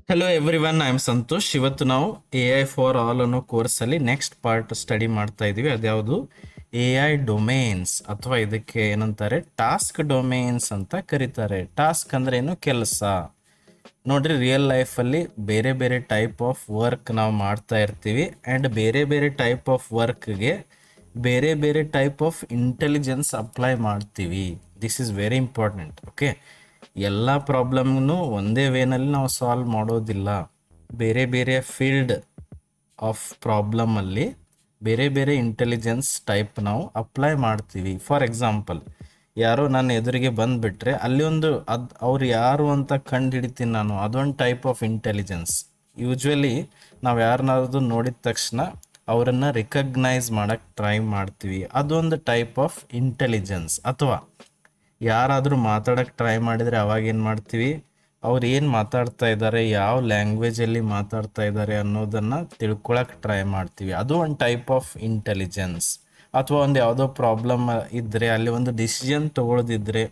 Hello everyone, I am Santosh. ಇವತ್ತು ನಾವು AI for all ಅನ್ನೋ ಕೋರ್ಸಲ್ಲಿ ನೆಕ್ಸ್ಟ್ ಪಾರ್ಟ್ ಸ್ಟಡಿ ಮಾಡ್ತಾ ಇದ್ದೀವಿ. ಅದ್ಯಾವುದು AI ಡೊಮೇನ್ಸ್, ಅಥವಾ ಇದಕ್ಕೆ ಏನಂತಾರೆ ಟಾಸ್ಕ್ ಡೊಮೇನ್ಸ್ ಅಂತ ಕರೀತಾರೆ. ಟಾಸ್ಕ್ ಅಂದ್ರೆ ಏನು? ಕೆಲಸ. ನೋಡ್ರಿ, ರಿಯಲ್ ಲೈಫಲ್ಲಿ ಬೇರೆ ಬೇರೆ ಟೈಪ್ ಆಫ್ ವರ್ಕ್ ನಾವು ಮಾಡ್ತಾ ಇರ್ತೀವಿ. ಆ್ಯಂಡ್ ಬೇರೆ ಬೇರೆ ಟೈಪ್ ಆಫ್ ವರ್ಕ್ಗೆ ಬೇರೆ ಬೇರೆ ಟೈಪ್ ಆಫ್ ಇಂಟೆಲಿಜೆನ್ಸ್ ಅಪ್ಲೈ ಮಾಡ್ತೀವಿ. This is very important. Okay, ಎಲ್ಲ ಪ್ರಾಬ್ಲಮ್ನು ಒಂದೇ ವೇನಲ್ಲಿ ನಾವು ಸಾಲ್ವ್ ಮಾಡೋದಿಲ್ಲ. ಬೇರೆ ಬೇರೆ ಫೀಲ್ಡ್ ಆಫ್ ಪ್ರಾಬ್ಲಮಲ್ಲಿ ಬೇರೆ ಬೇರೆ ಇಂಟೆಲಿಜೆನ್ಸ್ ಟೈಪ್ ನಾವು ಅಪ್ಲೈ ಮಾಡ್ತೀವಿ. ಫಾರ್ ಎಕ್ಸಾಂಪಲ್, ಯಾರೋ ನನ್ನ ಎದುರಿಗೆ ಬಂದುಬಿಟ್ರೆ ಅಲ್ಲಿ ಒಂದು ಅವ್ರು ಯಾರು ಅಂತ ಕಂಡು ಹಿಡಿತೀನಿ ನಾನು. ಅದೊಂದು ಟೈಪ್ ಆಫ್ ಇಂಟೆಲಿಜೆನ್ಸ್. ಯೂಶ್ವಲಿ ನಾವು ಯಾರನ್ನಾದ್ರೂ ನೋಡಿದ ತಕ್ಷಣ ಅವರನ್ನು ರಿಕಗ್ನೈಸ್ ಮಾಡೋಕ್ಕೆ ಟ್ರೈ ಮಾಡ್ತೀವಿ. ಅದೊಂದು ಟೈಪ್ ಆಫ್ ಇಂಟೆಲಿಜೆನ್ಸ್. ಅಥವಾ ಯಾರಾದರೂ ಮಾತಾಡೋಕ್ಕೆ ಟ್ರೈ ಮಾಡಿದರೆ ಅವಾಗ ಏನು ಮಾಡ್ತೀವಿ, ಅವ್ರು ಏನು ಮಾತಾಡ್ತಾ ಇದ್ದಾರೆ, ಯಾವ ಲ್ಯಾಂಗ್ವೇಜಲ್ಲಿ ಮಾತಾಡ್ತಾ ಇದ್ದಾರೆ ಅನ್ನೋದನ್ನು ತಿಳ್ಕೊಳಕ್ಕೆ ಟ್ರೈ ಮಾಡ್ತೀವಿ. ಅದು ಒಂದು ಟೈಪ್ ಆಫ್ ಇಂಟೆಲಿಜೆನ್ಸ್. ಅಥವಾ ಒಂದು ಯಾವುದೋ ಪ್ರಾಬ್ಲಮ್ ಇದ್ದರೆ ಅಲ್ಲಿ ಒಂದು ಡಿಸಿಷನ್ ತೊಗೊಳ್ಳೋದಿದ್ರೆ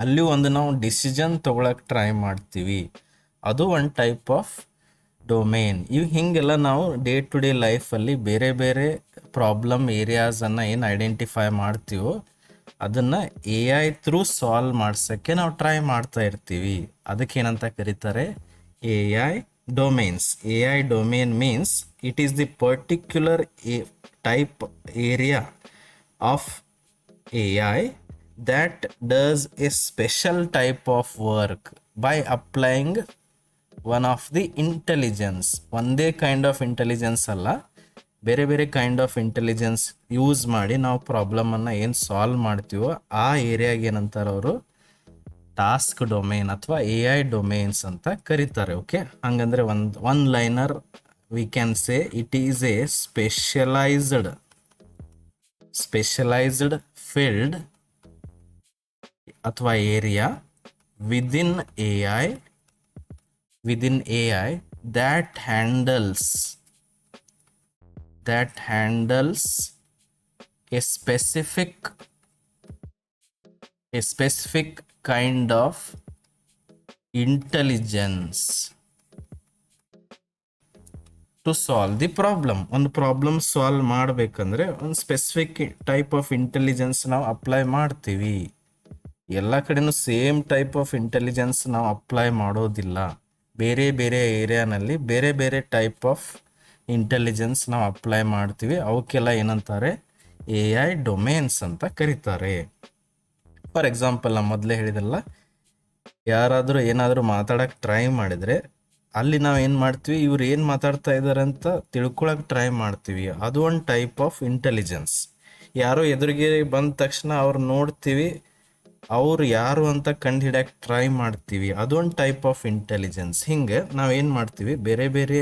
ಅಲ್ಲಿ ಒಂದು ನಾವು ಡಿಸಿಷನ್ ತೊಗೊಳಕ್ಕೆ ಟ್ರೈ ಮಾಡ್ತೀವಿ. ಅದು ಒಂದು ಟೈಪ್ ಆಫ್ ಡೊಮೇನ್. ಹಿಂಗೆಲ್ಲ ನಾವು ಡೇ ಟು ಡೇ ಲೈಫಲ್ಲಿ ಬೇರೆ ಬೇರೆ ಪ್ರಾಬ್ಲಮ್ ಏರಿಯಾಸನ್ನು ಏನು ಐಡೆಂಟಿಫೈ ಮಾಡ್ತೀವೋ ಅದನ್ನು AI ಥ್ರೂ ಸಾಲ್ವ್ ಮಾಡ್ಸೋಕ್ಕೆ ನಾವು ಟ್ರೈ ಮಾಡ್ತಾ ಇರ್ತೀವಿ. ಅದಕ್ಕೇನಂತ ಕರೀತಾರೆ? AI domains. AI domain means it is the particular type area of AI that does a special type of work by applying one of the intelligence. ಒಂದೇ kind of intelligence ಅಲ್ಲ, ಬೇರೆ ಬೇರೆ kind of intelligence use ಮಾಡಿ ನಾವು ಪ್ರಾಬ್ಲಮನ್ನು ಏನು solve ಮಾಡ್ತೀವೋ ಆ ಏರಿಯಾಗೆ ಏನಂತಾರೆ ಅವರು ಟಾಸ್ಕ್ ಡೊಮೇನ್ ಅಥವಾ AI ಡೊಮೇನ್ಸ್ ಅಂತ ಕರೀತಾರೆ. ಓಕೆ, ಹಂಗಂದ್ರೆ one liner we can say it is a specialised field ಅಥವಾ area within AI that handles a specific kind of intelligence to solve the problem. ಒಂದು ಪ್ರಾಬ್ಲಮ್ ಸಾಲ್ವ್ ಮಾಡಬೇಕಂದ್ರೆ ಒಂದು specific type of intelligence ನಾವು apply ಮಾಡ್ತೀವಿ. ಎಲ್ಲ ಕಡೆನೂ same type of intelligence ನಾವು apply ಮಾಡೋದಿಲ್ಲ. ಬೇರೆ ಬೇರೆ ಏರಿಯಾನಲ್ಲಿ ಬೇರೆ ಬೇರೆ ಟೈಪ್ ಆಫ್ ಇಂಟೆಲಿಜೆನ್ಸ್ ನಾವು ಅಪ್ಲೈ ಮಾಡ್ತೀವಿ. ಅವಕ್ಕೆಲ್ಲ ಏನಂತಾರೆ? AI ಡೊಮೇನ್ಸ್ ಅಂತ ಕರೀತಾರೆ. ಫಾರ್ ಎಕ್ಸಾಂಪಲ್, ನಾನು ಮೊದಲೇ ಹೇಳಿದಲ್ಲ, ಯಾರಾದರೂ ಏನಾದರೂ ಮಾತಾಡೋಕ್ಕೆ ಟ್ರೈ ಮಾಡಿದರೆ ಅಲ್ಲಿ ನಾವು ಏನು ಮಾಡ್ತೀವಿ, ಇವ್ರು ಏನು ಮಾತಾಡ್ತಾ ಇದ್ದಾರೆ ಅಂತ ತಿಳ್ಕೊಳಕ್ಕೆ ಟ್ರೈ ಮಾಡ್ತೀವಿ. ಅದು ಒಂದು ಟೈಪ್ ಆಫ್ ಇಂಟೆಲಿಜೆನ್ಸ್. ಯಾರೋ ಎದುರಿಗೆ ಬಂದ ತಕ್ಷಣ ಅವ್ರು ನೋಡ್ತೀವಿ, ಅವ್ರು ಯಾರು ಅಂತ ಕಂಡು ಹಿಡಿಯಕ್ಕೆ ಟ್ರೈ ಮಾಡ್ತೀವಿ. ಅದೊಂದು ಟೈಪ್ ಆಫ್ ಇಂಟೆಲಿಜೆನ್ಸ್. ಹಿಂಗೆ ನಾವೇನು ಮಾಡ್ತೀವಿ, ಬೇರೆ ಬೇರೆ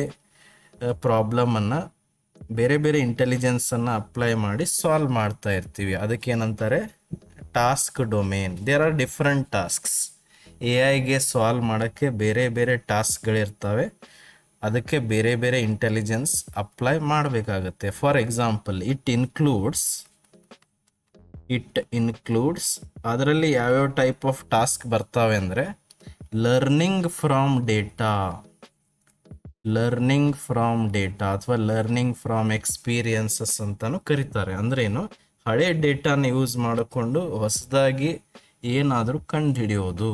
ಪ್ರಾಬ್ಲಮನ್ನು ಬೇರೆ ಬೇರೆ ಇಂಟೆಲಿಜೆನ್ಸನ್ನು ಅಪ್ಲೈ ಮಾಡಿ ಸಾಲ್ವ್ ಮಾಡ್ತಾ ಇರ್ತೀವಿ. ಅದಕ್ಕೇನಂತಾರೆ? Task domain. There are different tasks. AIಗೆ ಸಾಲ್ವ್ ಮಾಡೋಕ್ಕೆ ಬೇರೆ ಬೇರೆ ಟಾಸ್ಕ್ಗಳಿರ್ತವೆ. ಅದಕ್ಕೆ ಬೇರೆ ಬೇರೆ ಇಂಟೆಲಿಜೆನ್ಸ್ ಅಪ್ಲೈ ಮಾಡಬೇಕಾಗತ್ತೆ. ಫಾರ್ ಎಕ್ಸಾಂಪಲ್, ಇಟ್ ಇನ್ಕ್ಲೂಡ್ಸ್ ಅದರಲ್ಲಿ ಯಾವ್ಯಾವ ಟೈಪ್ ಆಫ್ ಟಾಸ್ಕ್ ಬರ್ತವೆ ಅಂದರೆ ಲರ್ನಿಂಗ್ ಫ್ರಾಮ್ ಡೇಟಾ ಅಥವಾ ಲರ್ನಿಂಗ್ ಫ್ರಾಮ್ ಎಕ್ಸ್ಪೀರಿಯನ್ಸಸ್ ಅಂತಾನು ಕರೀತಾರೆ. ಅಂದ್ರೆ ಏನು? ಹಳೆ ಡೇಟಾನ ಯೂಸ್ ಮಾಡಿಕೊಂಡು ಹೊಸದಾಗಿ ಏನಾದರೂ ಕಂಡು ಹಿಡಿಯೋದು.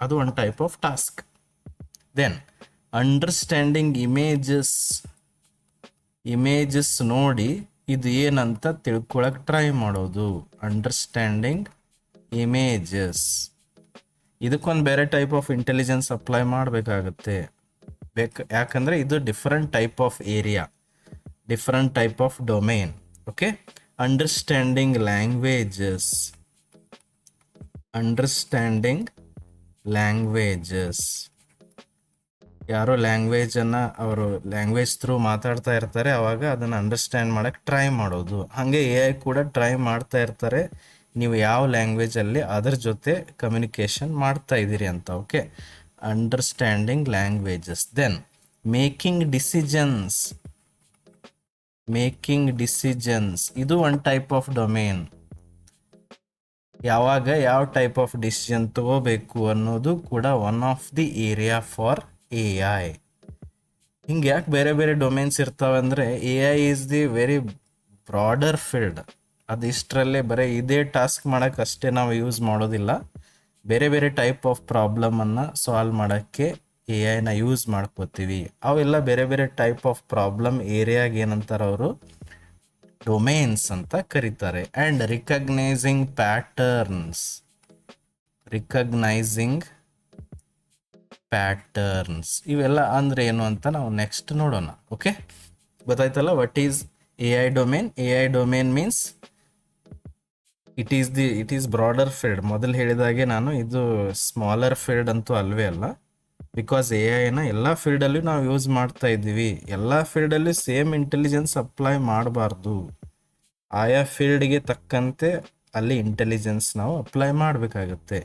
ಅದು ಒಂದು type of task. Then understanding images ನೋಡಿ ಇದು ಏನಂತ ತಿಳ್ಕೊಳಕ್ಕೆ ಟ್ರೈ ಮಾಡೋದು. ಅಂಡರ್ಸ್ಟ್ಯಾಂಡಿಂಗ್ ಇಮೇಜಸ್, ಇದಕ್ಕೊಂದು ಬೇರೆ ಟೈಪ್ ಆಫ್ ಇಂಟೆಲಿಜೆನ್ಸ್ ಅಪ್ಲೈ ಮಾಡಬೇಕಾಗತ್ತೆ. ಯಾಕಂದರೆ ಇದು different type of area, different type of domain. Okay, understanding languages. ಯಾರೋ ಲ್ಯಾಂಗ್ವೇಜನ್ನು ಅವರು ಲ್ಯಾಂಗ್ವೇಜ್ ಥ್ರೂ ಮಾತಾಡ್ತಾ ಇರ್ತಾರೆ, ಅವಾಗ ಅದನ್ನು ಅಂಡರ್ಸ್ಟ್ಯಾಂಡ್ ಮಾಡೋಕ್ಕೆ ಟ್ರೈ ಮಾಡೋದು. ಹಾಗೆ AI ಕೂಡ ಟ್ರೈ ಮಾಡ್ತಾ ಇರ್ತಾರೆ, ನೀವು ಯಾವ ಲ್ಯಾಂಗ್ವೇಜಲ್ಲಿ ಅದರ ಜೊತೆ ಕಮ್ಯುನಿಕೇಷನ್ ಮಾಡ್ತಾ ಇದ್ದೀರಿ ಅಂತ. Okay, understanding languages. Then making decisions, ಇದು ಒಂದು ಟೈಪ್ ಆಫ್ ಡೊಮೇನ್. ಯಾವಾಗ ಯಾವ ಟೈಪ್ ಆಫ್ ಡಿಸಿಷನ್ ತಗೋಬೇಕು ಅನ್ನೋದು ಕೂಡ one of the area for AI. ಹಿಂಗೆ ಯಾಕೆ ಬೇರೆ ಬೇರೆ ಡೊಮೇನ್ಸ್ ಇರ್ತಾವೆ ಅಂದರೆ A I is the very broader field. ಅದು ಇಷ್ಟರಲ್ಲೇ ಬರೀ ಇದೇ ಟಾಸ್ಕ್ ಮಾಡೋಕ್ಕೆ ಅಷ್ಟೇ ನಾವು ಯೂಸ್ ಮಾಡೋದಿಲ್ಲ. ಬೇರೆ ಬೇರೆ ಟೈಪ್ ಆಫ್ ಪ್ರಾಬ್ಲಮನ್ನು ಸಾಲ್ವ್ ಮಾಡೋಕ್ಕೆ ಎ ಐನ ಯೂಸ್ ಮಾಡ್ಕೋತೀವಿ. ಅವೆಲ್ಲ ಬೇರೆ ಬೇರೆ ಟೈಪ್ ಆಫ್ ಪ್ರಾಬ್ಲಮ್ ಏರಿಯಾಗೆ ಏನಂತಾರೆ ಅವರು ಡೊಮೇನ್ಸ್ ಅಂತ ಕರೀತಾರೆ. ಆ್ಯಂಡ್ ರಿಕಗ್ನೈಸಿಂಗ್ ಪ್ಯಾಟರ್ನ್ಸ್ ಇವೆಲ್ಲ ಅಂದ್ರೆ ಏನು ಅಂತ ನಾವು ನೆಕ್ಸ್ಟ್ ನೋಡೋಣ. ಓಕೆ, ಗೊತ್ತಾಯ್ತಲ್ಲ what is A I domain. A I domain means it is broader field. ಮೊದಲು ಹೇಳಿದಾಗೆ ನಾನು ಇದು ಸ್ಮಾಲರ್ ಫೀಲ್ಡ್ ಅಂತೂ ಅಲ್ವೇ ಅಲ್ಲ. ಬಿಕಾಸ್ ಎ ಐನ ಎಲ್ಲ ಫೀಲ್ಡಲ್ಲೂ ನಾವು ಯೂಸ್ ಮಾಡ್ತಾ ಇದ್ದೀವಿ. ಎಲ್ಲ ಫೀಲ್ಡಲ್ಲೂ ಸೇಮ್ ಇಂಟೆಲಿಜೆನ್ಸ್ ಅಪ್ಲೈ ಮಾಡಬಾರ್ದು. ಆಯಾ ಫೀಲ್ಡ್ಗೆ ತಕ್ಕಂತೆ ಅಲ್ಲಿ ಇಂಟೆಲಿಜೆನ್ಸ್ ನಾವು ಅಪ್ಲೈ ಮಾಡಬೇಕಾಗುತ್ತೆ.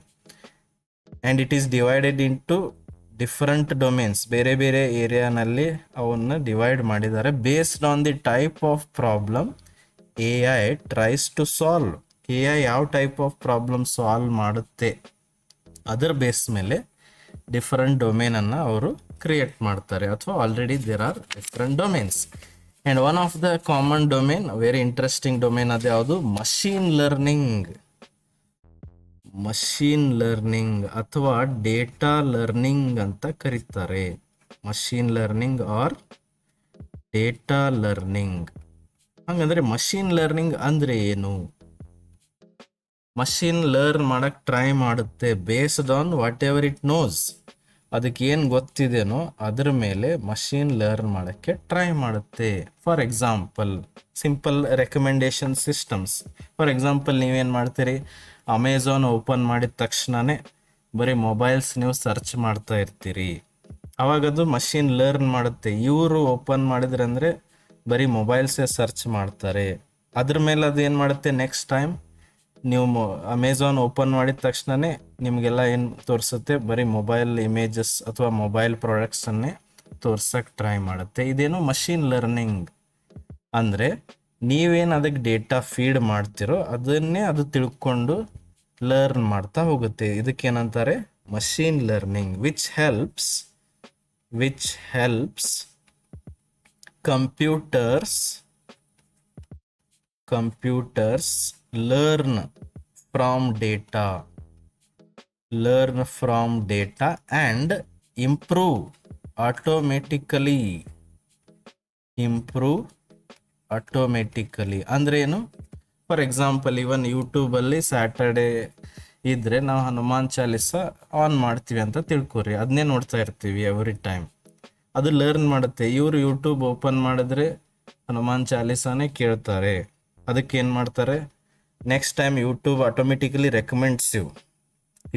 And it is divided into different domains. ಬೇರೆ ಬೇರೆ ಏರಿಯಾನಲ್ಲಿ ಅವನ್ನು ಡಿವೈಡ್ ಮಾಡಿದ್ದಾರೆ based on the type of problem A I tries to solve. A I ಯಾವ ಟೈಪ್ ಆಫ್ ಪ್ರಾಬ್ಲಮ್ ಸಾಲ್ವ್ ಮಾಡುತ್ತೆ ಅದರ ಬೇಸ್ ಮೇಲೆ ಡಿಫರೆಂಟ್ ಡೊಮೇನನ್ನು ಅವರು ಕ್ರಿಯೇಟ್ ಮಾಡ್ತಾರೆ, ಅಥವಾ already there are different domains. And one of the common domain, very interesting domain ಅದು ಯಾವುದು? Machine learning ಅಥವಾ ಡೇಟಾ ಲರ್ನಿಂಗ್ ಅಂತ ಕರೀತಾರೆ. Machine learning or data learning. ಹಂಗಂದ್ರೆ ಮಷೀನ್ ಲರ್ನಿಂಗ್ ಅಂದ್ರೆ ಏನು? ಮಷೀನ್ ಲರ್ನ್ ಮಾಡಕ್ ಟ್ರೈ ಮಾಡುತ್ತೆ based on whatever it knows. ಅದಕ್ಕೆ ಏನು ಗೊತ್ತಿದೆನೋ ಅದ್ರ ಮೇಲೆ ಮಷೀನ್ ಲರ್ನ್ ಮಾಡೋಕ್ಕೆ ಟ್ರೈ ಮಾಡುತ್ತೆ. For example, simple recommendation systems. For example, ನೀವೇನು ಮಾಡ್ತೀರಿ? ಅಮೆಝಾನ್ ಓಪನ್ ಮಾಡಿದ ತಕ್ಷಣವೇ ಬರೀ ಮೊಬೈಲ್ಸ್ ನೀವು ಸರ್ಚ್ ಮಾಡ್ತಾ ಇರ್ತೀರಿ. ಅವಾಗದು ಮಷೀನ್ ಲರ್ನ್ ಮಾಡುತ್ತೆ. ಇವರು ಓಪನ್ ಮಾಡಿದ್ರೆ ಅಂದರೆ ಬರೀ ಮೊಬೈಲ್ಸೇ ಸರ್ಚ್ ಮಾಡ್ತಾರೆ. ಅದ್ರ ಮೇಲೆ ಅದು ಏನು ಮಾಡುತ್ತೆ? ನೆಕ್ಸ್ಟ್ ಟೈಮ್ ನೀವು ಅಮೆಝಾನ್ ಓಪನ್ ಮಾಡಿದ ತಕ್ಷಣವೇ ನಿಮಗೆಲ್ಲ ಏನು ತೋರಿಸುತ್ತೆ? ಬರೀ ಮೊಬೈಲ್ ಇಮೇಜಸ್ ಅಥವಾ ಮೊಬೈಲ್ ಪ್ರಾಡಕ್ಟ್ಸನ್ನೇ ತೋರ್ಸಕ್ಕೆ ಟ್ರೈ ಮಾಡುತ್ತೆ. ಇದೇನು ಮಷೀನ್ ಲರ್ನಿಂಗ್ ಅಂದರೆ ನೀವೇನು ಅದಕ್ಕೆ ಡೇಟಾ ಫೀಡ್ ಮಾಡ್ತಿರೋ ಅದನ್ನೇ ಅದು ತಿಳ್ಕೊಂಡು ಲರ್ನ್ ಮಾಡ್ತಾ ಹೋಗುತ್ತೆ. ಇದಕ್ಕೇನಂತಾರೆ? Machine learning, which helps computers learn from data and improve automatically. ಅಂದ್ರೆ ಏನು? ಫಾರ್ ಎಕ್ಸಾಂಪಲ್, ಇವನ್ ಯೂಟ್ಯೂಬಲ್ಲಿ ಸ್ಯಾಟರ್ಡೇ ಇದ್ರೆ ನಾವು ಹನುಮಾನ್ ಚಾಲಿಸ ಆನ್ ಮಾಡ್ತೀವಿ ಅಂತ ತಿಳ್ಕೊರಿ. ಅದನ್ನೇ ನೋಡ್ತಾ ಇರ್ತೀವಿ ಎವ್ರಿ ಟೈಮ್. ಅದು ಲರ್ನ್ ಮಾಡುತ್ತೆ. ಇವರು ಯೂಟ್ಯೂಬ್ ಓಪನ್ ಮಾಡಿದ್ರೆ ಹನುಮಾನ್ ಚಾಲಿಸಾನೇ ಕೇಳ್ತಾರೆ. ಅದಕ್ಕೆ ಏನು ಮಾಡ್ತಾರೆ? Next time YouTube automatically recommends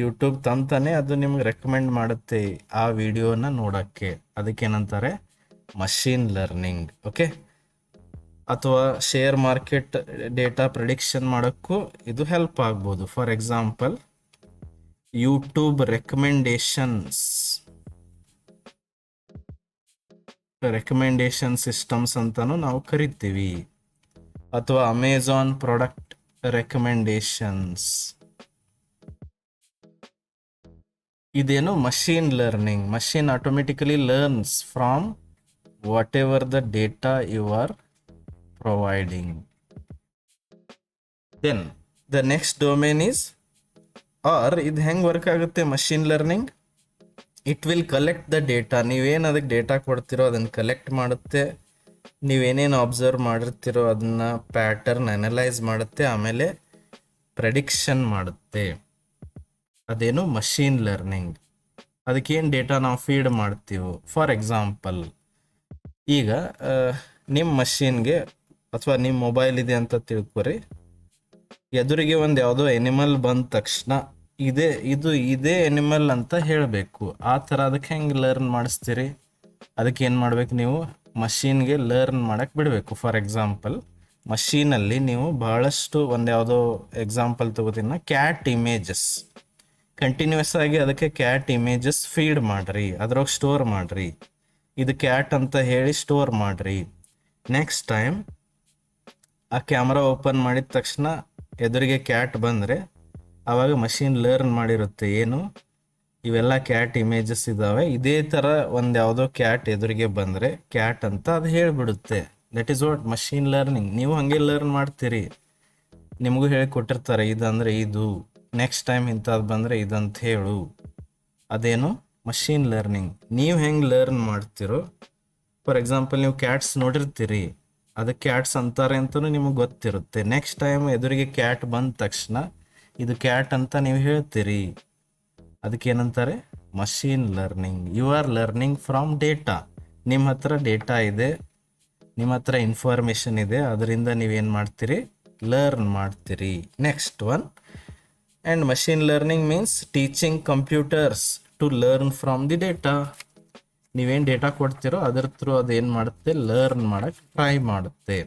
YouTube ತಂತಾನೆ ಅದು ನಿಮ್ಗೆ ರೆಕಮೆಂಡ್ ಮಾಡುತ್ತೆ ಆ ವಿಡಿಯೋನ ನೋಡೋಕ್ಕೆ. ಅದಕ್ಕೇನಂತಾರೆ? Machine learning. ಓಕೆ, ಅಥವಾ ಶೇರ್ ಮಾರ್ಕೆಟ್ ಡೇಟಾ ಪ್ರಿಡಿಕ್ಷನ್ ಮಾಡೋಕ್ಕೂ ಇದು ಹೆಲ್ಪ್ ಆಗ್ಬೋದು. For example, YouTube recommendation systems ಅಂತಾನು ನಾವು ಕರಿತೀವಿ. ಅಥವಾ ಅಮೆಝಾನ್ ಪ್ರಾಡಕ್ಟ್ ರೆಕಮೆಂಡೇಶನ್ಸ್. ಇದೇನು? Machine learning. Machine automatically learns from whatever the data you are providing. Then the next domain is, or ಇದು ಹೆಂಗೆ ವರ್ಕ್ ಆಗುತ್ತೆ machine learning? It will collect the data. ನೀವೇನು ಅದಕ್ಕೆ ಡೇಟಾ ಕೊಡ್ತಿರೋ ಅದನ್ನು collect ಮಾಡುತ್ತೆ. ನೀವೇನೇನು observe ಮಾಡಿರ್ತೀರೋ ಅದನ್ನ ಪ್ಯಾಟರ್ನ್ ಅನಲೈಸ್ ಮಾಡುತ್ತೆ, ಆಮೇಲೆ ಪ್ರೆಡಿಕ್ಷನ್ ಮಾಡುತ್ತೆ. ಅದೇನು? Machine learning. ಅದಕ್ಕೇನು ಡೇಟಾ ನಾವು ಫೀಡ್ ಮಾಡ್ತೀವೋ. ಫಾರ್ ಎಕ್ಸಾಂಪಲ್, ಈಗ ನಿಮ್ಮ ಮಷೀನ್ಗೆ ಅಥವಾ ನಿಮ್ಮ ಮೊಬೈಲ್ ಇದೆ ಅಂತ ತಿಳ್ಕೊರಿ. ಎದುರಿಗೆ ಒಂದು ಯಾವುದೋ ಎನಿಮಲ್ ಬಂದ ತಕ್ಷಣ ಇದೇ ಎನಿಮಲ್ ಅಂತ ಹೇಳಬೇಕು. ಆ ಥರ ಅದಕ್ಕೆ ಹೆಂಗೆ ಲರ್ನ್ ಮಾಡಿಸ್ತೀರಿ? ಅದಕ್ಕೆ ಏನು ಮಾಡ್ಬೇಕು? ನೀವು ಮಷೀನ್ಗೆ ಲರ್ನ್ ಮಾಡಕ್ಕೆ ಬಿಡಬೇಕು. ಫಾರ್ ಎಕ್ಸಾಂಪಲ್, ಮಷೀನಲ್ಲಿ ನೀವು ಬಹಳಷ್ಟು ಒಂದು ಯಾವುದೋ ಎಕ್ಸಾಂಪಲ್ ತಗೋತೀನಿ, ಕ್ಯಾಟ್ ಇಮೇಜಸ್ ಕಂಟಿನ್ಯೂಸ್ ಆಗಿ ಅದಕ್ಕೆ ಕ್ಯಾಟ್ ಇಮೇಜಸ್ ಫೀಡ್ ಮಾಡ್ರಿ, ಅದ್ರೊಳಗೆ ಸ್ಟೋರ್ ಮಾಡ್ರಿ. ಇದು ಕ್ಯಾಟ್ ಅಂತ ಹೇಳಿ ಸ್ಟೋರ್ ಮಾಡ್ರಿ. ನೆಕ್ಸ್ಟ್ ಟೈಮ್ ಆ ಕ್ಯಾಮ್ರಾ ಓಪನ್ ಮಾಡಿದ ತಕ್ಷಣ ಎದುರಿಗೆ ಕ್ಯಾಟ್ ಬಂದರೆ ಆವಾಗ ಮಷೀನ್ ಲರ್ನ್ ಮಾಡಿರುತ್ತೆ ಏನು? ಇವೆಲ್ಲ ಕ್ಯಾಟ್ ಇಮೇಜಸ್ ಇದಾವೆ. ಇದೇ ಥರ ಒಂದು ಯಾವುದೋ ಕ್ಯಾಟ್ ಎದುರಿಗೆ ಬಂದರೆ ಕ್ಯಾಟ್ ಅಂತ ಅದು ಹೇಳಿಬಿಡುತ್ತೆ. That is what machine learning. ನೀವು ಹಾಗೆ ಲರ್ನ್ ಮಾಡ್ತೀರಿ, ನಿಮಗೂ ಹೇಳಿ ಕೊಟ್ಟಿರ್ತಾರೆ ಇದಂದರೆ ಇದು, ನೆಕ್ಸ್ಟ್ ಟೈಮ್ ಇಂಥದ್ದು ಬಂದರೆ ಇದಂತ ಹೇಳು. ಅದೇನು ಮಷೀನ್ ಲರ್ನಿಂಗ್. ನೀವು ಹೆಂಗೆ ಲರ್ನ್ ಮಾಡ್ತಿರೋ, ಫಾರ್ ಎಕ್ಸಾಂಪಲ್ ನೀವು ಕ್ಯಾಟ್ಸ್ ನೋಡಿರ್ತೀರಿ, ಅದು ಕ್ಯಾಟ್ಸ್ ಅಂತಾರೆ ಅಂತಲೂ ನಿಮಗೆ ಗೊತ್ತಿರುತ್ತೆ. ನೆಕ್ಸ್ಟ್ ಟೈಮ್ ಎದುರಿಗೆ ಕ್ಯಾಟ್ ಬಂದ ತಕ್ಷಣ ಇದು ಕ್ಯಾಟ್ ಅಂತ ನೀವು ಹೇಳ್ತೀರಿ. ಅದಕ್ಕೇನಂತಾರೆ machine learning. You are learning from data. ನಿಮ್ಮ ಹತ್ರ ಡೇಟಾ ಇದೆ, ನಿಮ್ಮ ಹತ್ರ ಇನ್ಫಾರ್ಮೇಷನ್ ಇದೆ, ಅದರಿಂದ ನೀವೇನು ಮಾಡ್ತೀರಿ, ಲರ್ನ್ ಮಾಡ್ತೀರಿ. Next one, and machine learning means teaching computers to learn from the data. ನೀವೇನು ಡೇಟಾ ಕೊಡ್ತೀರೋ ಅದರ ಥ್ರೂ ಅದೇನು ಮಾಡುತ್ತೆ, ಲರ್ನ್ ಮಾಡೋಕ್ಕೆ ಟ್ರೈ ಮಾಡುತ್ತೆ.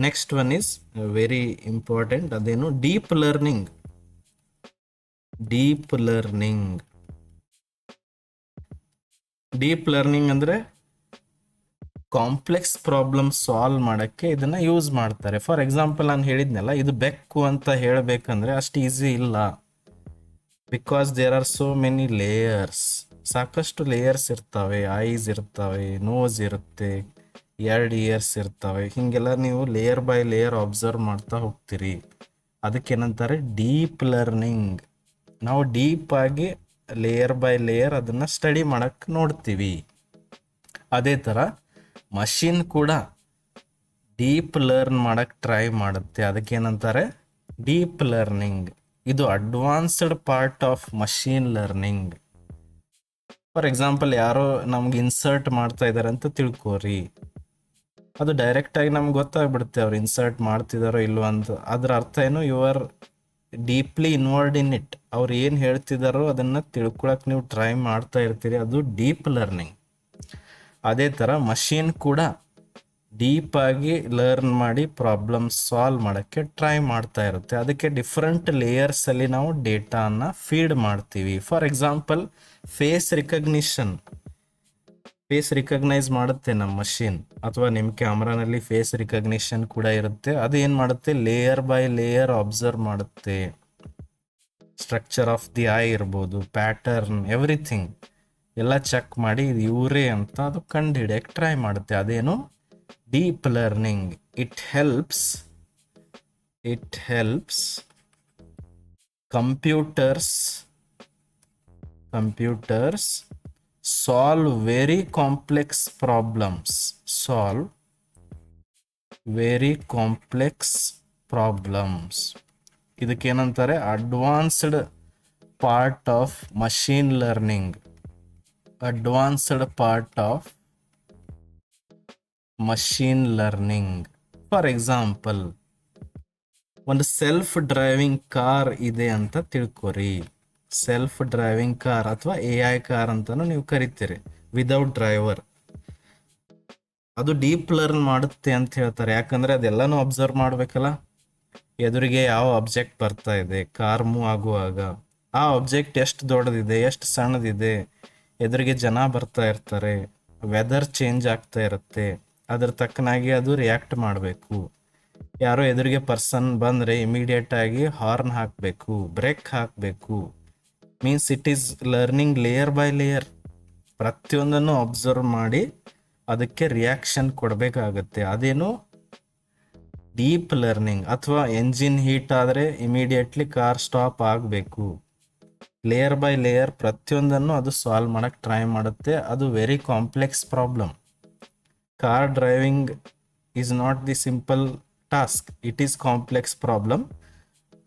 Next one is very important, ಅದೇನು deep learning. Deep learning. Deep learning ಅಂದರೆ ಕಾಂಪ್ಲೆಕ್ಸ್ ಪ್ರಾಬ್ಲಮ್ ಸಾಲ್ವ್ ಮಾಡೋಕ್ಕೆ ಇದನ್ನು ಯೂಸ್ ಮಾಡ್ತಾರೆ. ಫಾರ್ ಎಕ್ಸಾಂಪಲ್ ನಾನು ಹೇಳಿದ್ನಲ್ಲ, ಇದು ಬೆಕ್ಕು ಅಂತ ಹೇಳಬೇಕಂದ್ರೆ ಅಷ್ಟು ಈಸಿ ಇಲ್ಲ. Because there are so many layers. ಸಾಕಷ್ಟು ಲೇಯರ್ಸ್ ಇರ್ತವೆ. ಐಸ್ ಇರ್ತವೆ, ನೋಸ್ ಇರುತ್ತೆ, 2 ಇಯರ್ಸ್ ಇರ್ತವೆ. ಹೀಗೆಲ್ಲ ನೀವು ಲೇಯರ್ ಬೈ ಲೇಯರ್ ಅಬ್ಸರ್ವ್ ಮಾಡ್ತಾ ಹೋಗ್ತೀರಿ. ಅದಕ್ಕೇನಂತಾರೆ ಡೀಪ್ ಲರ್ನಿಂಗ್. ನಾವು ಡೀಪ್ ಆಗಿ ಲೇಯರ್ ಬೈ ಲೇಯರ್ ಅದನ್ನು ಸ್ಟಡಿ ಮಾಡಕ್ಕೆ ನೋಡ್ತೀವಿ. ಅದೇ ಥರ ಮಷೀನ್ ಕೂಡ ಡೀಪ್ ಲರ್ನ್ ಮಾಡಕ್ಕೆ ಟ್ರೈ ಮಾಡುತ್ತೆ. ಅದಕ್ಕೇನಂತಾರೆ ಡೀಪ್ ಲರ್ನಿಂಗ್. ಇದು advanced part of machine learning. For example ಯಾರೋ ನಮ್ಗೆ ಇನ್ಸರ್ಟ್ ಮಾಡ್ತಾ ಇದ್ದಾರೆ ಅಂತ ತಿಳ್ಕೋರಿ, ಅದು ಡೈರೆಕ್ಟಾಗಿ ನಮ್ಗೆ ಗೊತ್ತಾಗ್ಬಿಡುತ್ತೆ ಅವ್ರು ಇನ್ಸರ್ಟ್ ಮಾಡ್ತಿದಾರೋ ಇಲ್ವೋ ಅಂತ. ಅದ್ರ ಅರ್ಥ ಏನು, you are deeply involved in it. ಅವ್ರು ಏನು ಹೇಳ್ತಿದಾರೋ ಅದನ್ನು ತಿಳ್ಕೊಳಕ್ಕೆ ನೀವು ಟ್ರೈ ಮಾಡ್ತಾ ಇರ್ತೀರಿ. ಅದು ಡೀಪ್ ಲರ್ನಿಂಗ್. ಅದೇ ಥರ ಮಷೀನ್ ಕೂಡ ಡೀಪ್ ಆಗಿ ಲರ್ನ್ ಮಾಡಿ ಪ್ರಾಬ್ಲಮ್ ಸಾಲ್ವ್ ಮಾಡೋಕ್ಕೆ ಟ್ರೈ ಮಾಡ್ತಾ ಇರುತ್ತೆ. ಅದಕ್ಕೆ ಡಿಫ್ರೆಂಟ್ ಲೇಯರ್ಸಲ್ಲಿ ನಾವು ಡೇಟಾನ ಫೀಡ್ ಮಾಡ್ತೀವಿ. For example face recognition. Face recognise ಮಾಡುತ್ತೆ ನಮ್ಮ ಮಷೀನ್, ಅಥವಾ ನಿಮ್ಮ ಕ್ಯಾಮ್ರಾನಲ್ಲಿ ಫೇಸ್ ರಿಕಗ್ನಿಷನ್ ಕೂಡ ಇರುತ್ತೆ. ಅದು ಏನು ಮಾಡುತ್ತೆ, ಲೇಯರ್ ಬೈ ಲೇಯರ್ ಅಬ್ಸರ್ವ್ ಮಾಡುತ್ತೆ. ಸ್ಟ್ರಕ್ಚರ್ ಆಫ್ ದಿ ಐ ಇರ್ಬೋದು, ಪ್ಯಾಟರ್ನ್, ಎವ್ರಿಥಿಂಗ್ ಎಲ್ಲ ಚೆಕ್ ಮಾಡಿ ಇದು ಇವರೇ ಅಂತ ಅದು ಕಂಡು ಹಿಡಿಯಕ್ಕೆ ಟ್ರೈ ಮಾಡುತ್ತೆ. ಅದೇನು deep learning. It helps computers solve very complex problems. ಇದಕ್ಕೇನಂತಾರೆ advanced part of machine learning. For example ಒಂದು ಸೆಲ್ಫ್ ಡ್ರೈವಿಂಗ್ ಕಾರ್ ಇದೆ ಅಂತ ತಿಳ್ಕೊರಿ. ಸೆಲ್ಫ್ ಡ್ರೈವಿಂಗ್ ಕಾರ್ ಅಥವಾ AI ಕಾರ್ ಅಂತಾನು ನೀವು ಕರಿತೀರಿ, ವಿದೌಟ್ ಡ್ರೈವರ್. ಅದು ಡೀಪ್ ಲರ್ನ್ ಮಾಡುತ್ತೆ ಅಂತ ಹೇಳ್ತಾರೆ. ಯಾಕಂದ್ರೆ ಅದೆಲ್ಲಾನು ಅಬ್ಸರ್ವ್ ಮಾಡ್ಬೇಕಲ್ಲ. ಎದುರಿಗೆ ಯಾವ ಆಬ್ಜೆಕ್ಟ್ ಬರ್ತಾ ಇದೆ, ಕಾರ್ ಮೂವ್ ಆಗುವಾಗ ಆ ಆಬ್ಜೆಕ್ಟ್ ಎಷ್ಟು ದೊಡ್ಡದಿದೆ, ಎಷ್ಟು ಸಣ್ಣದಿದೆ, ಎದುರಿಗೆ ಜನ ಬರ್ತಾ ಇರ್ತಾರೆ, ವೆದರ್ ಚೇಂಜ್ ಆಗ್ತಾ ಇರುತ್ತೆ, ಅದ್ರ ತಕ್ಕನಾಗಿ ಅದು ರಿಯಾಕ್ಟ್ ಮಾಡಬೇಕು. ಯಾರೋ ಎದುರಿಗೆ ಪರ್ಸನ್ ಬಂದರೆ ಇಮಿಡಿಯೇಟ್ ಆಗಿ ಹಾರ್ನ್ ಹಾಕಬೇಕು, ಬ್ರೇಕ್ ಹಾಕಬೇಕು. Means it is learning layer by layer. ಪ್ರತಿಯೊಂದನ್ನು ಅಬ್ಸರ್ವ್ ಮಾಡಿ ಅದಕ್ಕೆ ರಿಯಾಕ್ಷನ್ ಕೊಡಬೇಕಾಗತ್ತೆ. ಅದೇನು ಡೀಪ್ ಲರ್ನಿಂಗ್. ಅಥವಾ ಎಂಜಿನ್ ಹೀಟ್ ಆದರೆ ಇಮಿಡಿಯೇಟ್ಲಿ ಕಾರ್ ಸ್ಟಾಪ್ ಆಗಬೇಕು. ಲೇಯರ್ ಬೈ ಲೇಯರ್ ಪ್ರತಿಯೊಂದನ್ನು ಅದು ಸಾಲ್ವ್ ಮಾಡೋಕ್ಕೆ ಟ್ರೈ ಮಾಡುತ್ತೆ. ಅದು very complex problem. Car driving is not the simple task, it is complex problem.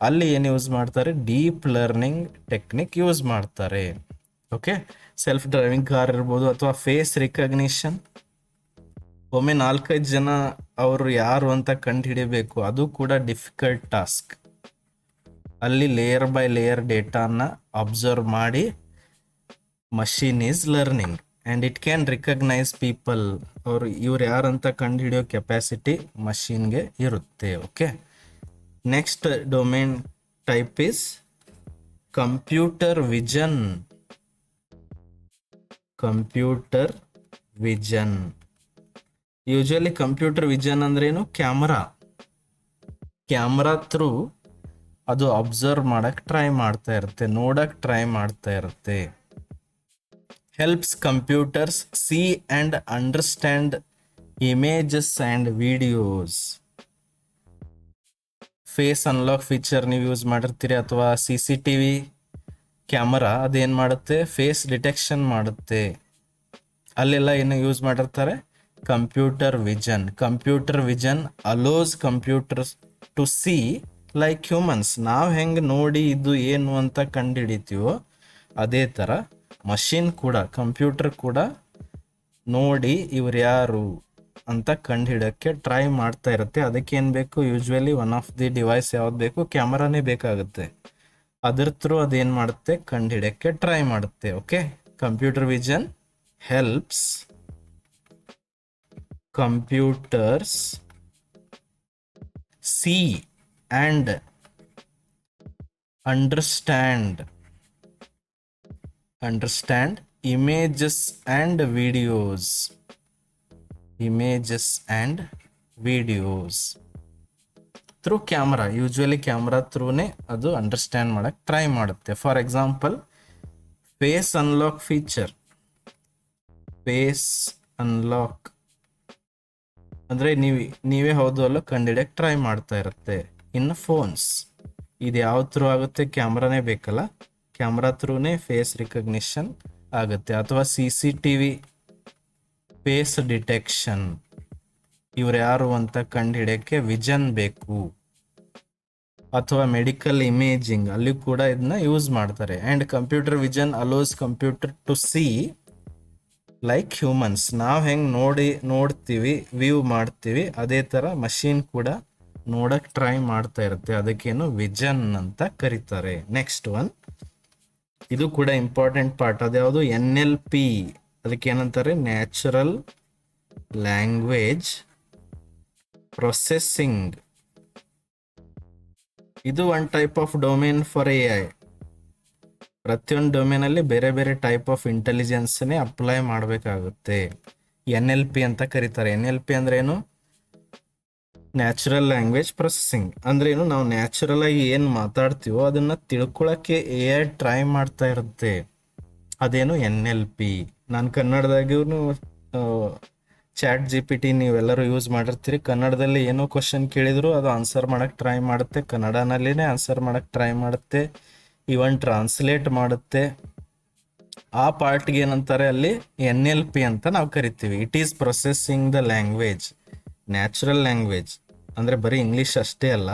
ಅಲ್ಲಿ ಏನು ಯೂಸ್ ಮಾಡ್ತಾರೆ, ಡೀಪ್ ಲರ್ನಿಂಗ್ ಟೆಕ್ನಿಕ್ ಯೂಸ್ ಮಾಡ್ತಾರೆ. ಓಕೆ, ಸೆಲ್ಫ್ ಡ್ರೈವಿಂಗ್ ಕಾರ್ ಇರ್ಬೋದು, ಅಥವಾ ಫೇಸ್ ರಿಕಗ್ನಿಷನ್. ಒಮ್ಮೆ 4-5 ಜನ ಅವರು ಯಾರು ಅಂತ ಕಂಡು ಹಿಡಿಬೇಕು, ಅದು ಕೂಡ ಡಿಫಿಕಲ್ಟ್ ಟಾಸ್ಕ್. ಅಲ್ಲಿ ಲೇಯರ್ ಬೈ ಲೇಯರ್ ಡೇಟಾನ ಅಬ್ಸರ್ವ್ ಮಾಡಿ machine is learning and it can recognise people. ಇವ್ರು ಯಾರಂತ ಕಂಡು ಹಿಡಿಯೋ ಕೆಪಾಸಿಟಿ ಮಷೀನ್ಗೆ ಇರುತ್ತೆ. Okay, next domain type is computer vision. Usually computer vision ಅಂದ್ರೇನು, ಕ್ಯಾಮ್ರಾ ಥ್ರೂ ಅದು ಅಬ್ಸರ್ವ್ ಮಾಡಕ್ಕೆ ಟ್ರೈ ಮಾಡ್ತಾ ಇರುತ್ತೆ, ನೋಡಕ್ಕೆ ಟ್ರೈ ಮಾಡ್ತಾ ಇರುತ್ತೆ. Helps computers see and understand images and videos. Face unlock feature ನೀವು ಯೂಸ್ ಮಾಡಿರ್ತೀರಿ, ಅಥವಾ CCTV ಕ್ಯಾಮರಾ ಅದೇನು ಮಾಡುತ್ತೆ, ಫೇಸ್ ಡಿಟೆಕ್ಷನ್ ಮಾಡುತ್ತೆ. ಅಲ್ಲೆಲ್ಲ ಏನು ಯೂಸ್ ಮಾಡಿರ್ತಾರೆ, computer vision. Computer vision allows computers to see like humans. ನಾವು ಹೆಂಗೆ ನೋಡಿ ಇದು ಏನು ಅಂತ ಕಂಡುಹಿಡಿತೀವೋ ಅದೇ ಥರ ಮಷಿನ್ ಕೂಡ, ಕಂಪ್ಯೂಟರ್ ಕೂಡ ನೋಡಿ ಇವ್ರು ಯಾರು ಅಂತ ಕಂಡುಹಿಡೋಕ್ಕೆ ಟ್ರೈ ಮಾಡ್ತಾ ಇರುತ್ತೆ. ಅದಕ್ಕೆ ಏನು ಬೇಕು, usually one of the device ಯಾವ್ದು ಬೇಕು, ಕ್ಯಾಮರಾನೇ ಬೇಕಾಗುತ್ತೆ. ಅದ್ರ ಥ್ರೂ ಅದೇನು ಮಾಡುತ್ತೆ, ಕಂಡುಹಿಡೋಕ್ಕೆ ಟ್ರೈ ಮಾಡುತ್ತೆ. Okay, computer vision helps computers see and understand images and videos through camera. Usually camera ಥ್ರೂನೇ ಅದು ಅಂಡರ್ಸ್ಟ್ಯಾಂಡ್ ಮಾಡಕ್ಕೆ ಟ್ರೈ ಮಾಡುತ್ತೆ. For example, face unlock feature. Face unlock ಅಂದರೆ ನೀವೇ ಹೌದು ಅಲ್ಲೋ ಕಂಡುಹಿಡಿಯಕ್ಕೆ ಟ್ರೈ ಮಾಡ್ತಾ ಇರುತ್ತೆ. ಇನ್ನು ಫೋನ್ಸ್, ಇದು ಯಾವ ಥ್ರೂ ಆಗುತ್ತೆ, ಕ್ಯಾಮ್ರಾನೇ ಬೇಕಲ್ಲ, ಕ್ಯಾಮ್ರಾ ಥ್ರೂನೇ ಫೇಸ್ ರಿಕಗ್ನಿಷನ್ ಆಗುತ್ತೆ. ಅಥವಾ CCTV ಫೇಸ್ ಡಿಟೆಕ್ಷನ್, ಇವ್ರು ಯಾರು ಅಂತ ಕಂಡುಹಿಡಿಯೋಕ್ಕೆ ವಿಷನ್ ಬೇಕು. ಅಥವಾ ಮೆಡಿಕಲ್ ಇಮೇಜಿಂಗ್, ಅಲ್ಲಿ ಕೂಡ ಇದನ್ನ ಯೂಸ್ ಮಾಡ್ತಾರೆ. And computer vision allows computer to see like humans. ನಾವು ಹೆಂಗೆ ನೋಡ್ತೀವಿ, ವ್ಯೂ ಮಾಡ್ತೀವಿ, ಅದೇ ಥರ ಮಷೀನ್ ಕೂಡ ನೋಡಕ್ಕೆ ಟ್ರೈ ಮಾಡ್ತಾ ಇರುತ್ತೆ. ಅದಕ್ಕೇನು ವಿಷನ್ ಅಂತ ಕರೀತಾರೆ. ನೆಕ್ಸ್ಟ್ ಒನ್, ಇದು ಕೂಡ ಇಂಪಾರ್ಟೆಂಟ್ ಪಾರ್ಟ್. ಅದ್ಯಾವುದು, NLP. ಅದಕ್ಕೆ ಏನಂತಾರೆ, ನ್ಯಾಚುರಲ್ ಲ್ಯಾಂಗ್ವೇಜ್ ಪ್ರೊಸೆಸಿಂಗ್. ಇದು one type of domain for AI. ಪ್ರತಿಯೊಂದು ಡೊಮೇನಲ್ಲಿ ಬೇರೆ ಬೇರೆ ಟೈಪ್ ಆಫ್ ಇಂಟೆಲಿಜೆನ್ಸ್ನೇ ಅಪ್ಲೈ ಮಾಡಬೇಕಾಗುತ್ತೆ. NLP ಅಂತ ಕರೀತಾರೆ. NLP ಅಂದ್ರೆ ಏನು, ನ್ಯಾಚುರಲ್ ಲ್ಯಾಂಗ್ವೇಜ್ ಪ್ರೊಸೆಸಿಂಗ್. ಅಂದ್ರೆ ಏನು, ನಾವು ನ್ಯಾಚುರಲ್ ಆಗಿ ಏನು ಮಾತಾಡ್ತೀವೋ ಅದನ್ನ ತಿಳ್ಕೊಳಕ್ಕೆ AI ಟ್ರೈ ಮಾಡ್ತಾ ಇರುತ್ತೆ. ಅದೇನು NLP. ನಾನು ಕನ್ನಡದಾಗೂ ChatGPT ನೀವೆಲ್ಲರೂ ಯೂಸ್ ಮಾಡಿರ್ತೀರಿ. ಕನ್ನಡದಲ್ಲಿ ಏನೋ ಕ್ವಶನ್ ಕೇಳಿದ್ರು ಅದು ಆನ್ಸರ್ ಮಾಡಕ್ಕೆ ಟ್ರೈ ಮಾಡುತ್ತೆ, ಕನ್ನಡನಲ್ಲಿನೇ ಆನ್ಸರ್ ಮಾಡಕ್ಕೆ ಟ್ರೈ ಮಾಡುತ್ತೆ, ಈವನ್ ಟ್ರಾನ್ಸ್ಲೇಟ್ ಮಾಡುತ್ತೆ. ಆ ಪಾರ್ಟ್ಗೆ ಏನಂತಾರೆ, ಅಲ್ಲಿ NLP ಅಂತ ನಾವು ಕರಿತೀವಿ. It is processing the language. Natural language ಅಂದರೆ ಬರೀ ಇಂಗ್ಲೀಷ್ ಅಷ್ಟೇ ಅಲ್ಲ,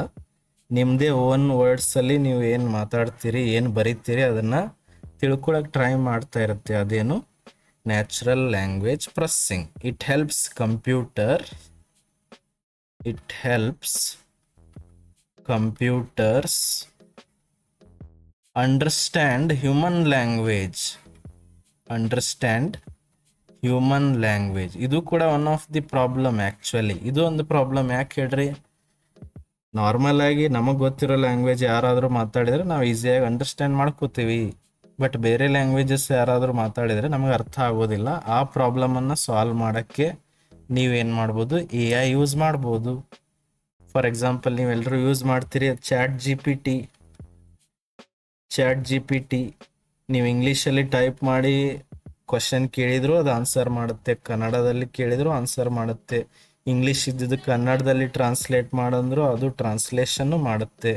ನಿಮ್ಮದೇ ಓನ್ ವರ್ಡ್ಸಲ್ಲಿ ನೀವು ಏನು ಮಾತಾಡ್ತೀರಿ, ಏನು ಬರೀತೀರಿ, ಅದನ್ನು ತಿಳ್ಕೊಳಕ್ಕೆ ಟ್ರೈ ಮಾಡ್ತಾ ಇರುತ್ತೆ. ಅದೇನು, natural language processing. It helps computers understand human language. ಇದು ಕೂಡ one of the problem. Actually ಇದು ಒಂದು ಪ್ರಾಬ್ಲಮ್. ಯಾಕೆ ಹೇಳ್ರಿ, ನಾರ್ಮಲ್ ಆಗಿ ನಮಗೆ ಗೊತ್ತಿರೋ ಲ್ಯಾಂಗ್ವೇಜ್ ಯಾರಾದರೂ ಮಾತಾಡಿದರೆ ನಾವು ಈಸಿಯಾಗಿ ಅಂಡರ್ಸ್ಟ್ಯಾಂಡ್ ಮಾಡ್ಕೋತೀವಿ. ಬಟ್ ಬೇರೆ ಲ್ಯಾಂಗ್ವೇಜಸ್ ಯಾರಾದರೂ ಮಾತಾಡಿದರೆ ನಮಗೆ ಅರ್ಥ ಆಗೋದಿಲ್ಲ. ಆ ಪ್ರಾಬ್ಲಮನ್ನು ಸಾಲ್ವ್ ಮಾಡೋಕ್ಕೆ ನೀವೇನು ಮಾಡ್ಬೋದು, AI ಯೂಸ್ ಮಾಡ್ಬೋದು. ಫಾರ್ ಎಕ್ಸಾಂಪಲ್, ನೀವೆಲ್ಲರೂ ಯೂಸ್ ಮಾಡ್ತೀರಿ ಚಾಟ್ ಜಿ ಪಿ ಟಿ. ನೀವು ಇಂಗ್ಲೀಷಲ್ಲಿ ಟೈಪ್ ಮಾಡಿ ಕ್ವಶನ್ ಕೇಳಿದ್ರು ಅದು ಆನ್ಸರ್ ಮಾಡುತ್ತೆ, ಕನ್ನಡದಲ್ಲಿ ಕೇಳಿದ್ರು ಆನ್ಸರ್ ಮಾಡುತ್ತೆ, ಇಂಗ್ಲೀಷ್ ಇದ್ದಿದ್ದು ಕನ್ನಡದಲ್ಲಿ ಟ್ರಾನ್ಸ್ಲೇಟ್ ಮಾಡಂದ್ರು ಅದು ಟ್ರಾನ್ಸ್ಲೇಷನ್ನು ಮಾಡುತ್ತೆ.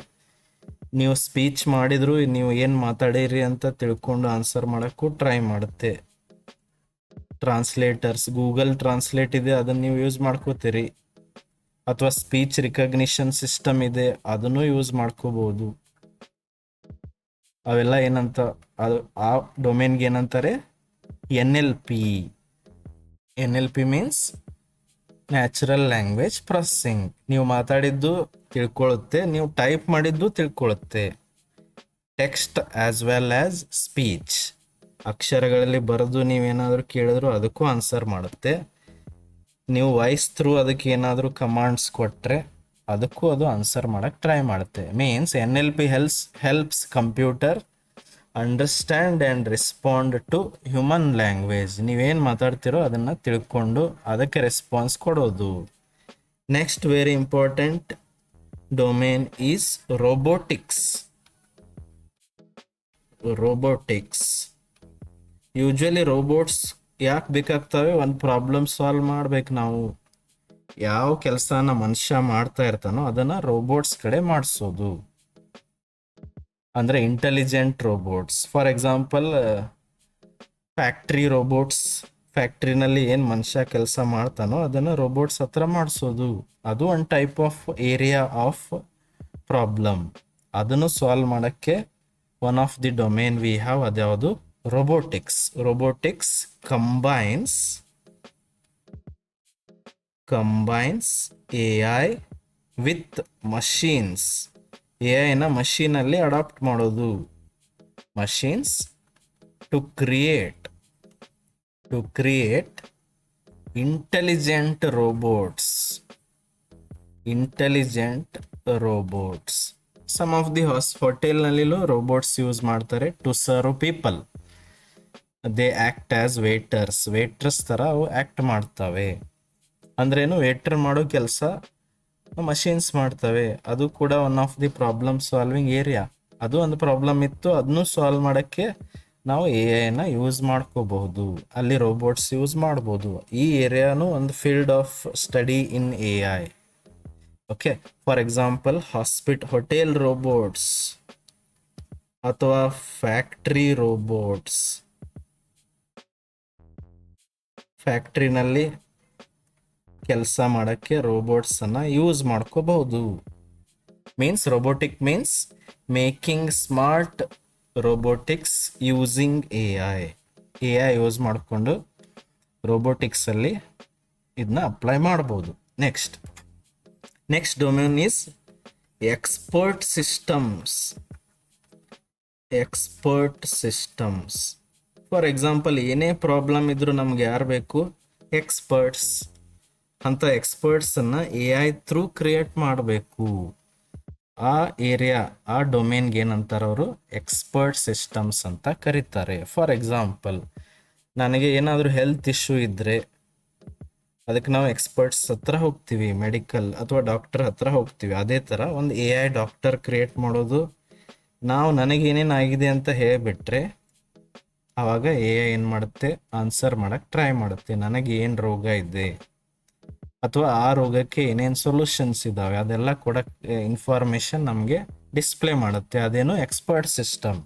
ನೀವು ಸ್ಪೀಚ್ ಮಾಡಿದ್ರು ನೀವು ಏನು ಮಾತಾಡಿರಿ ಅಂತ ತಿಳ್ಕೊಂಡು ಆನ್ಸರ್ ಮಾಡೋಕ್ಕೂ ಟ್ರೈ ಮಾಡುತ್ತೆ. ಟ್ರಾನ್ಸ್ಲೇಟರ್ಸ್, ಗೂಗಲ್ ಟ್ರಾನ್ಸ್ಲೇಟ್ ಇದೆ, ಅದನ್ನು ನೀವು ಯೂಸ್ ಮಾಡ್ಕೋತೀರಿ. ಅಥವಾ ಸ್ಪೀಚ್ ರಿಕಗ್ನಿಷನ್ ಸಿಸ್ಟಮ್ ಇದೆ, ಅದನ್ನು ಯೂಸ್ ಮಾಡ್ಕೋಬಹುದು. ಅವೆಲ್ಲ ಏನಂತ, ಅದು ಆ ಡೊಮೇನ್ಗೆ ಏನಂತಾರೆ, NLP means natural language processing. ನೀವು ಮಾತಾಡಿದ್ದು ತಿಳ್ಕೊಳ್ಳುತ್ತೆ, ನೀವು ಟೈಪ್ ಮಾಡಿದ್ದು ತಿಳ್ಕೊಳ್ಳುತ್ತೆ. Text as well as speech, ಅಕ್ಷರಗಳಲ್ಲಿ ಬರೆದು ನೀವೇನಾದರೂ ಕೇಳಿದ್ರು ಅದಕ್ಕೂ ಆನ್ಸರ್ ಮಾಡುತ್ತೆ. ನೀವು ವಾಯ್ಸ್ ಥ್ರೂ ಅದಕ್ಕೆ ಏನಾದರೂ ಕಮಾಂಡ್ಸ್ ಕೊಟ್ಟರೆ ಅದಕ್ಕೂ ಅದು ಆನ್ಸರ್ ಮಾಡೋಕ್ಕೆ ಟ್ರೈ ಮಾಡುತ್ತೆ. Means NLP helps computer understand and respond to human language. ನೀವೇನು ಮಾತಾಡ್ತಿರೋ ಅದನ್ನು ತಿಳ್ಕೊಂಡು ಅದಕ್ಕೆ ರೆಸ್ಪಾನ್ಸ್ ಕೊಡೋದು. Next very important domain is robotics. Usually robots ಯಾಕೆ ಬೇಕಾಗ್ತವೆ? ಒಂದು ಪ್ರಾಬ್ಲಮ್ ಸಾಲ್ವ್ ಮಾಡ್ಬೇಕು ನಾವು. ಯಾವ ಕೆಲಸನ ಮನುಷ್ಯ ಮಾಡ್ತಾ ಇರ್ತಾನೋ ಅದನ್ನ ರೋಬೋಟ್ಸ್ ಕಡೆ ಮಾಡಿಸೋದು, ಅಂದ್ರೆ intelligent robots. For example factory robots, ಫ್ಯಾಕ್ಟ್ರಿನಲ್ಲಿ ಏನು ಮನುಷ್ಯ ಕೆಲಸ ಮಾಡ್ತಾನೋ ಅದನ್ನು ರೋಬೋಟ್ಸ್ ಹತ್ರ ಮಾಡಿಸೋದು. ಅದು ಒಂದು type of area of problem. ಅದನ್ನು ಸಾಲ್ವ್ ಮಾಡೋಕ್ಕೆ one of the domain we have, ಅದ್ಯಾವುದು? robotics. Robotics combines AI with machines. AI ನ ಮಷೀನಲ್ಲಿ ಅಡಾಪ್ಟ್ ಮಾಡೋದು. Machines to create intelligent robots. Some of the ಹೋಟೆಲ್ನಲ್ಲಿಲೂ ರೋಬೋಟ್ಸ್ ಯೂಸ್ ಮಾಡ್ತಾರೆ to serve people. They act as waiters ಥರ ಅವು act ಮಾಡ್ತವೆ. ಅಂದ್ರೇನು? ವೇಟರ್ ಮಾಡೋ ಕೆಲಸ ಮಷೀನ್ಸ್ ಮಾಡ್ತವೆ. ಅದು ಕೂಡ one of the problem solving area. ಅದು ಒಂದು ಪ್ರಾಬ್ಲಮ್ ಇತ್ತು, ಅದನ್ನು ಸಾಲ್ವ್ ಮಾಡೋಕ್ಕೆ ನಾವು AI ಯೂಸ್ ಮಾಡ್ಕೋಬಹುದು. ಅಲ್ಲಿ ರೋಬೋಟ್ಸ್ ಯೂಸ್ ಮಾಡ್ಬೋದು. ಈ ಏರಿಯಾನು ಒಂದು field of study in AI. Okay, for example hotel robots ಅಥವಾ ಫ್ಯಾಕ್ಟ್ರಿ ರೋಬೋಟ್ಸ್. ಫ್ಯಾಕ್ಟ್ರಿನಲ್ಲಿ ಕೆಲಸ ಮಾಡೋಕ್ಕೆ ರೋಬೋಟ್ಸನ್ನು ಯೂಸ್ ಮಾಡ್ಕೋಬಹುದು. Robotic making smart robotics using AI use ಮಾಡಿಕೊಂಡು ರೋಬೋಟಿಕ್ಸಲ್ಲಿ ಇದನ್ನ ಅಪ್ಲೈ ಮಾಡ್ಬೋದು. Next domain is expert systems. For example ಏನೇ ಪ್ರಾಬ್ಲಮ್ ಇದ್ರೂ ನಮ್ಗೆ ಯಾರು ಬೇಕು? ಎಕ್ಸ್ಪರ್ಟ್ಸ್. ಅಂತ ಎಕ್ಸ್ಪರ್ಟ್ಸನ್ನು AI ಥ್ರೂ ಕ್ರಿಯೇಟ್ ಮಾಡಬೇಕು. ಆ ಏರಿಯಾ, ಆ ಡೊಮೇನ್ಗೆ ಏನಂತಾರೆ ಅವರು? ಎಕ್ಸ್ಪರ್ಟ್ ಸಿಸ್ಟಮ್ಸ್ ಅಂತ ಕರೀತಾರೆ. ಫಾರ್ ಎಕ್ಸಾಂಪಲ್ ನನಗೆ ಏನಾದರೂ ಹೆಲ್ತ್ ಇಶ್ಯೂ ಇದ್ದರೆ ಅದಕ್ಕೆ ನಾವು ಎಕ್ಸ್ಪರ್ಟ್ಸ್ ಹತ್ರ ಹೋಗ್ತೀವಿ, ಮೆಡಿಕಲ್ ಅಥವಾ ಡಾಕ್ಟರ್ ಹತ್ರ ಹೋಗ್ತೀವಿ. ಅದೇ ಥರ ಒಂದು AI ಡಾಕ್ಟರ್ ಕ್ರಿಯೇಟ್ ಮಾಡೋದು. ನಾವು ನನಗೇನೇನಾಗಿದೆ ಅಂತ ಹೇಳಿಬಿಟ್ರೆ ಆವಾಗ AI ಏನು ಮಾಡುತ್ತೆ? ಆನ್ಸರ್ ಮಾಡೋಕ್ಕೆ ಟ್ರೈ ಮಾಡುತ್ತೆ. ನನಗೆ ಏನು ರೋಗ ಇದೆ ಅಥವಾ ಆ ರೋಗಕ್ಕೆ ಏನೇನು ಸೊಲ್ಯೂಷನ್ಸ್ ಇದ್ದಾವೆ ಅದೆಲ್ಲ ಕೊಡೋಕ್ಕೆ ಇನ್ಫಾರ್ಮೇಷನ್ ನಮಗೆ ಡಿಸ್ಪ್ಲೇ ಮಾಡುತ್ತೆ. ಅದೇನು? Expert system.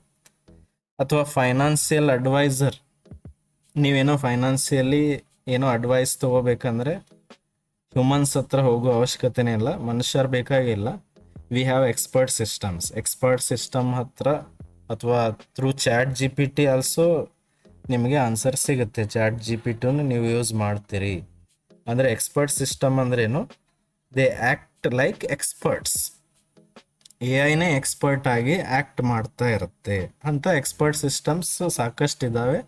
ಅಥವಾ ಫೈನಾನ್ಸಿಯಲ್ ಅಡ್ವೈಸರ್. ನೀವೇನೋ ಫೈನಾನ್ಸಿಯಲಿ ಏನೋ ಅಡ್ವೈಸ್ ತೊಗೋಬೇಕಂದ್ರೆ ಹ್ಯೂಮನ್ಸ್ ಹತ್ರ ಹೋಗೋ ಅವಶ್ಯಕತೆನೇ ಇಲ್ಲ, ಮನುಷ್ಯರು ಬೇಕಾಗಿಲ್ಲ. ವಿ ಹ್ಯಾವ್ ಎಕ್ಸ್ಪರ್ಟ್ ಸಿಸ್ಟಮ್ ಹತ್ರ ಅಥವಾ ಥ್ರೂ ChatGPT ಆಲ್ಸೋ ನಿಮಗೆ ಆನ್ಸರ್ ಸಿಗುತ್ತೆ. ChatGPT ನೀವು ಯೂಸ್ ಮಾಡ್ತೀರಿ ಅಂದರೆ ಎಕ್ಸ್ಪರ್ಟ್ ಸಿಸ್ಟಮ್ ಅಂದ್ರೇನು? They act like experts. AI expert ಆಗಿ ಆ್ಯಕ್ಟ್ ಮಾಡ್ತಾ ಇರುತ್ತೆ. ಅಂತ ಎಕ್ಸ್ಪರ್ಟ್ ಸಿಸ್ಟಮ್ಸ್ ಸಾಕಷ್ಟು ಇದ್ದಾವೆ,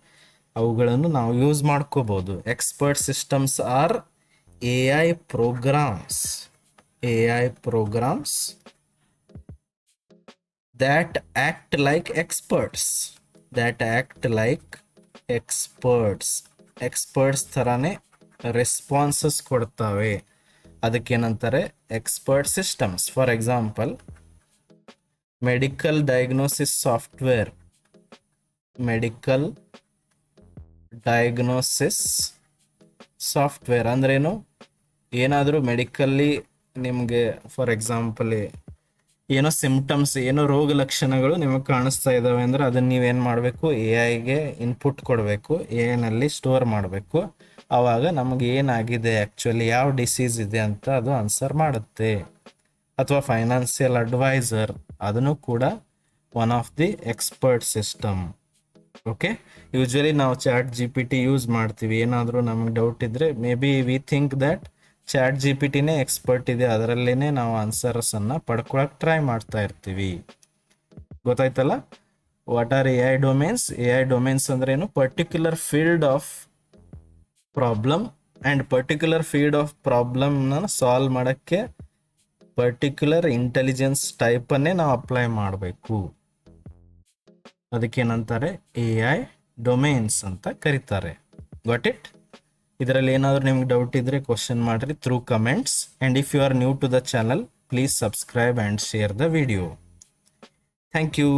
ಅವುಗಳನ್ನು ನಾವು ಯೂಸ್ ಮಾಡ್ಕೋಬೋದು. Expert systems are AI programs that act like experts ಥರನೇ ರೆಸ್ಪಾನ್ಸಸ್ ಕೊಡ್ತವೆ. ಅದಕ್ಕೇನಂತಾರೆ? Expert systems. For example medical diagnosis software ಅಂದ್ರೇನು? ಏನಾದರೂ ಮೆಡಿಕಲ್ಲಿ ನಿಮಗೆ ಫಾರ್ ಎಕ್ಸಾಂಪಲ್ ಏನೋ ಸಿಂಪ್ಟಮ್ಸ್, ಏನೋ ರೋಗ ಲಕ್ಷಣಗಳು ನಿಮಗೆ ಕಾಣಿಸ್ತಾ ಇದ್ದಾವೆ ಅಂದರೆ ಅದನ್ನು ನೀವೇನು ಮಾಡಬೇಕು? AI ಇನ್ಪುಟ್ ಕೊಡಬೇಕು, AI ಸ್ಟೋರ್ ಮಾಡಬೇಕು. ಆವಾಗ ನಮಗೆ ಏನಾಗಿದೆ, ಆ್ಯಕ್ಚುಲಿ ಯಾವ ಡಿಸೀಸ್ ಇದೆ ಅಂತ ಅದು ಆನ್ಸರ್ ಮಾಡುತ್ತೆ. ಅಥವಾ ಫೈನಾನ್ಸಿಯಲ್ ಅಡ್ವೈಸರ್, ಅದನ್ನು ಕೂಡ one of the expert system. Okay, usually ನಾವು ChatGPT ಯೂಸ್ ಮಾಡ್ತೀವಿ. ಏನಾದರೂ ನಮಗೆ ಡೌಟ್ ಇದ್ದರೆ maybe we think that ChatGPTನೇ ಎಕ್ಸ್ಪರ್ಟ್ ಇದೆ, ಅದರಲ್ಲೇ ನಾವು ಆನ್ಸರ್ಸನ್ನು ಪಡ್ಕೊಳಕ್ಕೆ ಟ್ರೈ ಮಾಡ್ತಾ ಇರ್ತೀವಿ. ಗೊತ್ತಾಯ್ತಲ್ಲ? ವಾಟ್ ಆರ್ AI ಡೊಮೇನ್ಸ್ ಅಂದ್ರೇನು? ಪರ್ಟಿಕ್ಯುಲರ್ ಫೀಲ್ಡ್ ಆಫ್ ಪ್ರಾಬ್ಲಮ್ನ ಸಾಲ್ವ್ ಮಾಡೋಕ್ಕೆ ಪರ್ಟಿಕ್ಯುಲರ್ ಇಂಟೆಲಿಜೆನ್ಸ್ ಟೈಪನ್ನೇ ನಾವು ಅಪ್ಲೈ ಮಾಡಬೇಕು. ಅದಕ್ಕೇನಂತಾರೆ? AI ಡೊಮೇನ್ಸ್ ಅಂತ ಕರೀತಾರೆ. Got it? ಇದರಲ್ಲಿ ಏನಾದರೂ ನಿಮ್ಗೆ ಡೌಟ್ ಇದ್ದರೆ ಕ್ವಶನ್ ಮಾಡಿರಿ through comments. And if you are new to the channel, please subscribe and share the video. Thank you.